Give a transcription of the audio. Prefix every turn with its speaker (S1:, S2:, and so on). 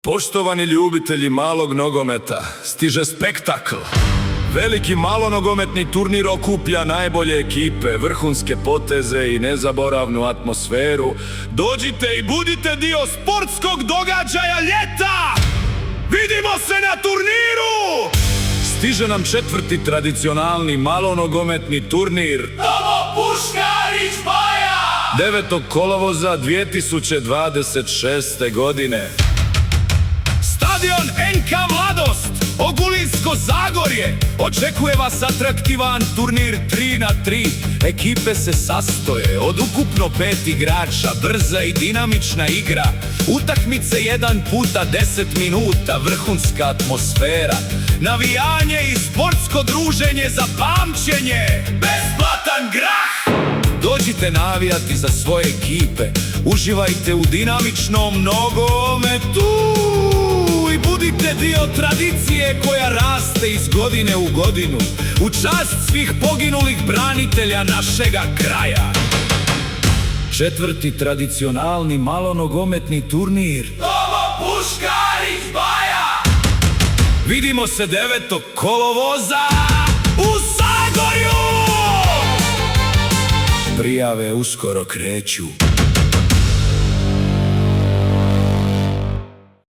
S1: Poštovani ljubitelji malog nogometa, stiže spektakl. Veliki malonogometni turnir okuplja najbolje ekipe, vrhunske poteze i nezaboravnu atmosferu. Dođite i budite dio sportskog događaja ljeta! Vidimo se na turniru! Stiže nam četvrti tradicionalni malonogometni turnir
S2: Tomo Puškarić Baja!
S1: 9. kolovoza 2026. godine. Stadion NK Mladost, Ogulinsko Zagorje, očekuje vas atraktivan turnir 3x3. Ekipe se sastoje od ukupno 5 igrača, brza i dinamična igra. Utakmice 1x10 minuta, vrhunska atmosfera, navijanje i sportsko druženje za pamćenje.
S2: Besplatan grah!
S1: Dođite navijati za svoje ekipe, uživajte u dinamičnom nogometu i budite dio tradicije koja raste iz godine u godinu, u čast svih poginulih branitelja našega kraja. Četvrti tradicionalni malonogometni turnir
S2: Tomo Puškarić Baja!
S1: Vidimo se 9. kolovoza u Zagorju! Prijave uskoro kreću.